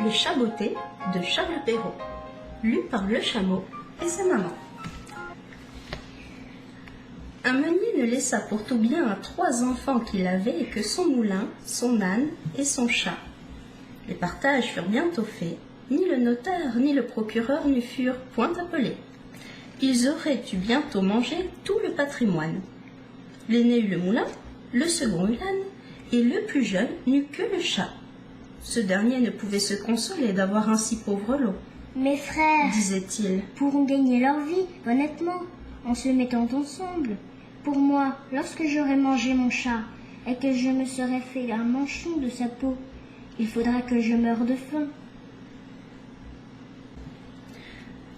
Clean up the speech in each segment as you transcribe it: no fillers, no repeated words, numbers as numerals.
Le chat botté de Charles Perrault, lu par Le Chameau et sa maman. Un meunier ne laissa pour tout bien à 3 enfants qu'il avait que son moulin, son âne et son chat. Les partages furent bientôt faits, ni le notaire ni le procureur ne furent point appelés. Ils auraient eu bientôt mangé tout le patrimoine. L'aîné eut le moulin, le second eut l'âne, et le plus jeune n'eut que le chat. Ce dernier ne pouvait se consoler d'avoir un si pauvre lot. Mes frères, disait-il, pourront gagner leur vie, honnêtement, en se mettant ensemble. Pour moi, lorsque j'aurai mangé mon chat et que je me serai fait un manchon de sa peau, il faudra que je meure de faim.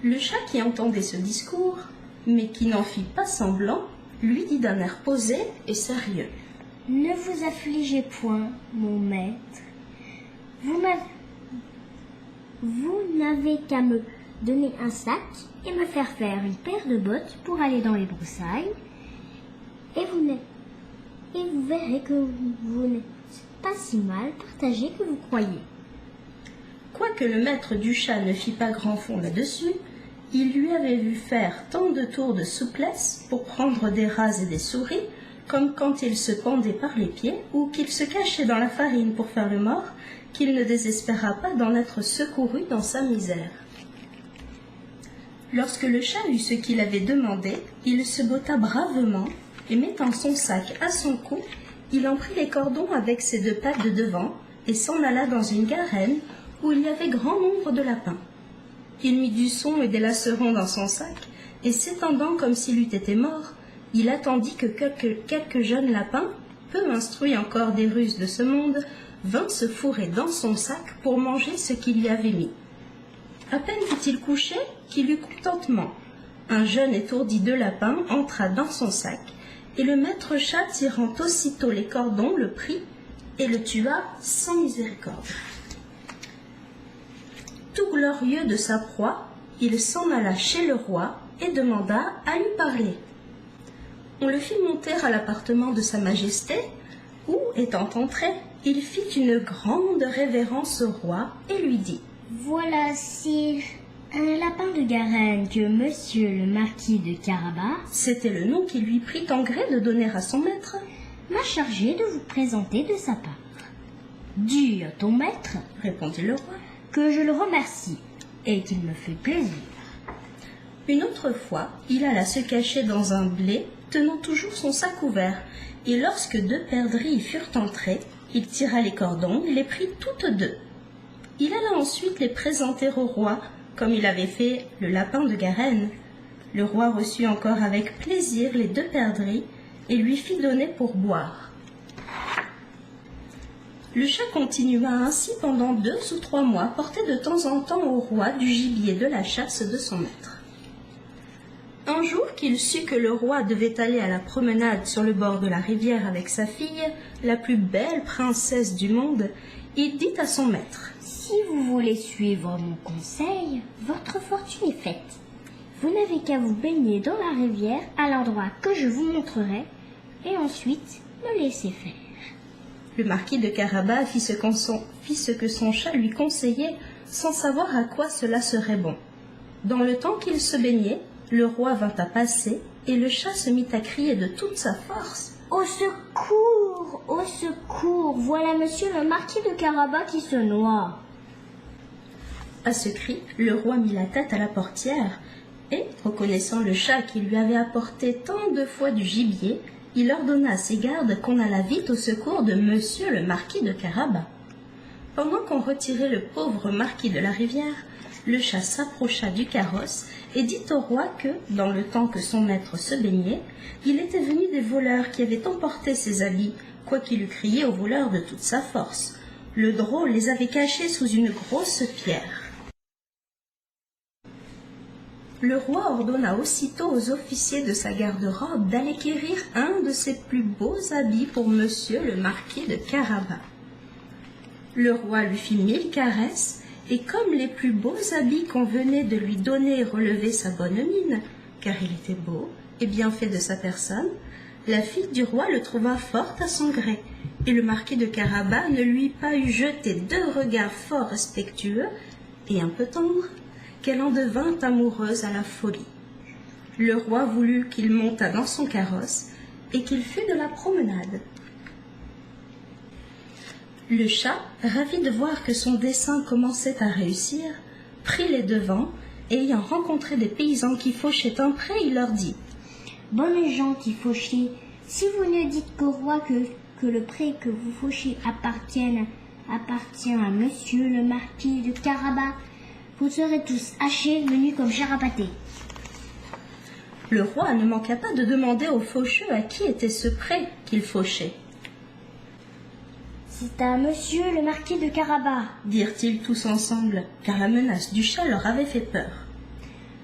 Le chat qui entendait ce discours, mais qui n'en fit pas semblant, lui dit d'un air posé et sérieux. Ne vous affligez point, mon maître. Vous n'avez qu'à me donner un sac et me faire une paire de bottes pour aller dans les broussailles, et vous verrez que vous n'êtes pas si mal partagé que vous croyez. Quoique le maître du chat ne fît pas grand fond là-dessus, il lui avait vu faire tant de tours de souplesse pour prendre des rats et des souris, comme quand il se pendait par les pieds ou qu'il se cachait dans la farine pour faire le mort, qu'il ne désespéra pas d'en être secouru dans sa misère. Lorsque le chat eut ce qu'il avait demandé, il se botta bravement et mettant son sac à son cou, il en prit les cordons avec ses 2 pattes de devant et s'en alla dans une garenne où il y avait grand nombre de lapins. Il mit du son et des lacerons dans son sac et s'étendant comme s'il eût été mort, il attendit que quelques jeunes lapins, peu instruits encore des ruses de ce monde, vint se fourrer dans son sac pour manger ce qu'il y avait mis. À peine fut-il couché qu'il eut contentement. Un jeune étourdi de lapin entra dans son sac, et le maître chat, tirant aussitôt les cordons, le prit et le tua sans miséricorde. Tout glorieux de sa proie, il s'en alla chez le roi et demanda à lui parler. On le fit monter à l'appartement de sa majesté, où, étant entré, il fit une grande révérence au roi et lui dit « Voilà, sire, un lapin de Garenne que monsieur le marquis de Carabas, c'était le nom qu'il lui prit en gré de donner à son maître, m'a chargé de vous présenter de sa part. Dis à ton maître, répondit le roi, que je le remercie et qu'il me fait plaisir. » Une autre fois, il alla se cacher dans un blé, tenant toujours son sac ouvert, et lorsque 2 perdrix y furent entrées, il tira les cordons et les prit toutes 2. Il alla ensuite les présenter au roi, comme il avait fait le lapin de Garenne. Le roi reçut encore avec plaisir les 2 perdrix et lui fit donner pour boire. Le chat continua ainsi pendant 2 ou 3 mois, porté de temps en temps au roi du gibier de la chasse de son maître. Un jour qu'il sut que le roi devait aller à la promenade sur le bord de la rivière avec sa fille, la plus belle princesse du monde, il dit à son maître « Si vous voulez suivre mon conseil, votre fortune est faite. Vous n'avez qu'à vous baigner dans la rivière à l'endroit que je vous montrerai, et ensuite me laisser faire. » Le marquis de Carabas fit ce que son chat lui conseillait, sans savoir à quoi cela serait bon. Dans le temps qu'il se baignait, le roi vint à passer, et le chat se mit à crier de toute sa force. « Au secours! Au secours! Voilà monsieur le marquis de Carabas qui se noie. » À ce cri, le roi mit la tête à la portière, et, reconnaissant le chat qui lui avait apporté tant de fois du gibier, il ordonna à ses gardes qu'on allât vite au secours de monsieur le marquis de Carabas. Pendant qu'on retirait le pauvre marquis de la rivière, le chat s'approcha du carrosse et dit au roi que, dans le temps que son maître se baignait, il était venu des voleurs qui avaient emporté ses habits, quoiqu'il eût crié aux voleurs de toute sa force. Le drôle les avait cachés sous une grosse pierre. Le roi ordonna aussitôt aux officiers de sa garde-robe d'aller quérir un de ses plus beaux habits pour monsieur le marquis de Carabas. Le roi lui fit 1000 caresses, et comme les plus beaux habits qu'on venait de lui donner relevaient sa bonne mine, car il était beau et bien fait de sa personne, la fille du roi le trouva fort à son gré, et le marquis de Carabas ne lui pas eut jeté 2 regards fort respectueux et un peu tendres, qu'elle en devint amoureuse à la folie. Le roi voulut qu'il montât dans son carrosse et qu'il fût de la promenade. Le chat, ravi de voir que son dessein commençait à réussir, prit les devants et ayant rencontré des paysans qui fauchaient un pré, il leur dit: Bonnes gens qui fauchez, si vous ne dites qu'au roi que le pré que vous fauchez appartient à monsieur le marquis de Carabas, vous serez tous hachés, menus comme charapatés. Le roi ne manqua pas de demander aux faucheux à qui était ce pré qu'il fauchait. C'est à monsieur le marquis de Carabas, dirent-ils tous ensemble, car la menace du chat leur avait fait peur.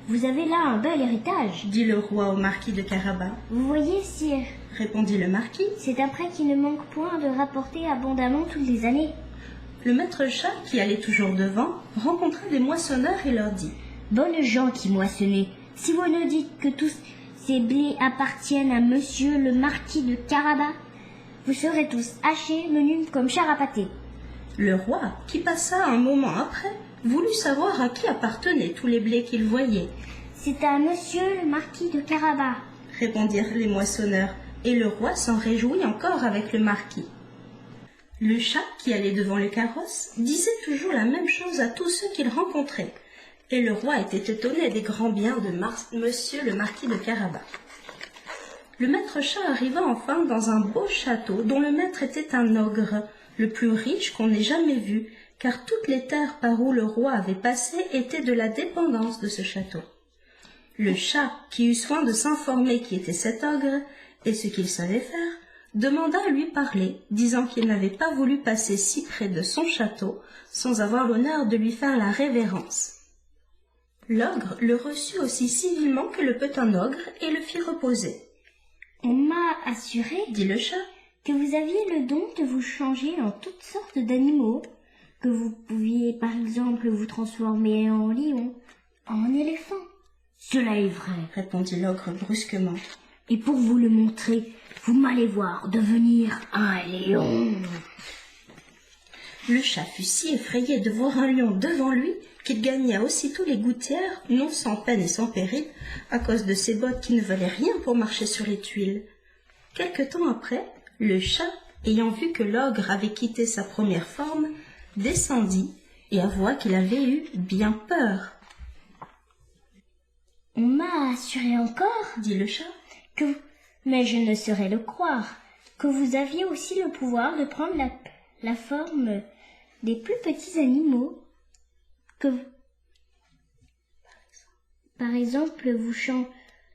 Vous avez là un bel héritage, dit le roi au marquis de Carabas. Vous voyez, sire, répondit le marquis, c'est un prêt qui ne manque point de rapporter abondamment toutes les années. Le maître chat, qui allait toujours devant, rencontra des moissonneurs et leur dit: Bonnes gens qui moissonnez, si vous ne dites que tous ces blés appartiennent à monsieur le marquis de Carabas, vous serez tous hachés, menus comme charapatés. Le roi, qui passa un moment après, voulut savoir à qui appartenaient tous les blés qu'il voyait. C'est à monsieur le marquis de Carabas, répondirent les moissonneurs, et le roi s'en réjouit encore avec le marquis. Le chat, qui allait devant le carrosse, disait toujours la même chose à tous ceux qu'il rencontrait, et le roi était étonné des grands biens de monsieur le marquis de Carabas. Le maître chat arriva enfin dans un beau château dont le maître était un ogre, le plus riche qu'on ait jamais vu, car toutes les terres par où le roi avait passé étaient de la dépendance de ce château. Le chat, qui eut soin de s'informer qui était cet ogre et ce qu'il savait faire, demanda à lui parler, disant qu'il n'avait pas voulu passer si près de son château sans avoir l'honneur de lui faire la révérence. L'ogre le reçut aussi civilement que le peut un ogre et le fit reposer. On m'a assuré, dit le chat, que vous aviez le don de vous changer en toutes sortes d'animaux, que vous pouviez par exemple vous transformer en lion, en éléphant. Cela est vrai, répondit l'ogre brusquement. Et pour vous le montrer, vous m'allez voir devenir un lion. Le chat fut si effrayé de voir un lion devant lui qu'il gagna aussitôt les gouttières, non sans peine et sans péril, à cause de ses bottes qui ne valaient rien pour marcher sur les tuiles. Quelque temps après, le chat, ayant vu que l'ogre avait quitté sa première forme, descendit et avoua qu'il avait eu bien peur. On m'a assuré encore, dit le chat, mais je ne saurais le croire, que vous aviez aussi le pouvoir de prendre la forme des plus petits animaux, que par exemple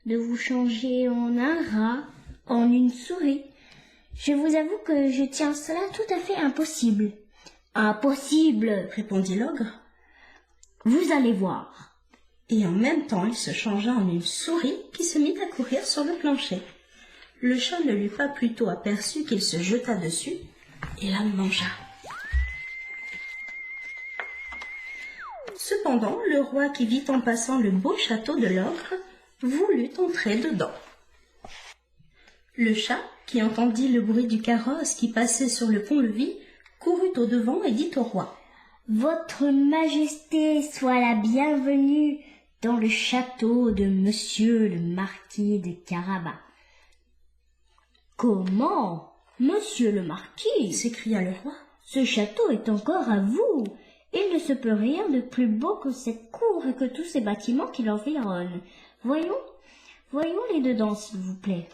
de vous changer en un rat, en une souris. Je vous avoue que je tiens cela tout à fait impossible. Impossible, répondit l'ogre. Vous allez voir. Et en même temps il se changea en une souris qui se mit à courir sur le plancher. Le chat ne l'eut pas plus tôt aperçu qu'il se jeta dessus et la mangea. Cependant, le roi qui vit en passant le beau château de l'ogre voulut entrer dedans. Le chat, qui entendit le bruit du carrosse qui passait sur le pont-levis, courut au-devant et dit au roi: Votre Majesté soit la bienvenue dans le château de monsieur le marquis de Carabas. Comment, monsieur le marquis, s'écria le roi, ce château est encore à vous. Il ne se peut rien de plus beau que cette cour et que tous ces bâtiments qui l'environnent. Voyons les dedans, s'il vous plaît.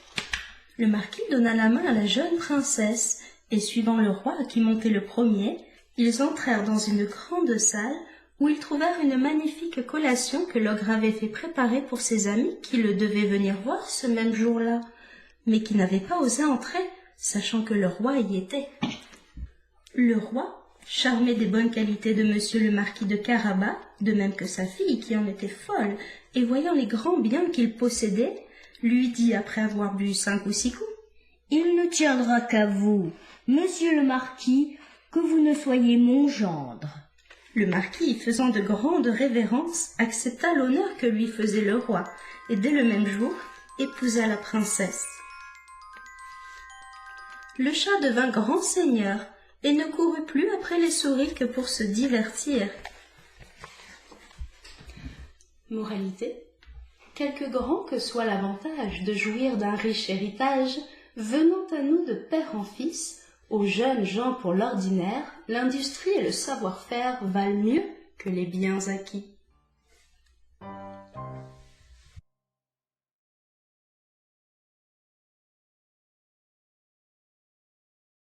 Le marquis donna la main à la jeune princesse, et suivant le roi qui montait le premier, ils entrèrent dans une grande salle où ils trouvèrent une magnifique collation que l'ogre avait fait préparer pour ses amis qui le devaient venir voir ce même jour-là, mais qui n'avaient pas osé entrer, sachant que le roi y était. Le roi, charmé des bonnes qualités de monsieur le marquis de Carabas, de même que sa fille qui en était folle, et voyant les grands biens qu'il possédait, lui dit après avoir bu 5 ou 6 coups: Il ne tiendra qu'à vous, monsieur le marquis, que vous ne soyez mon gendre. Le marquis, faisant de grandes révérences, accepta l'honneur que lui faisait le roi, et dès le même jour, épousa la princesse. Le chat devint grand seigneur et ne courut plus après les souris que pour se divertir. Moralité: quelque grand que soit l'avantage de jouir d'un riche héritage, venant à nous de père en fils, aux jeunes gens pour l'ordinaire, l'industrie et le savoir-faire valent mieux que les biens acquis.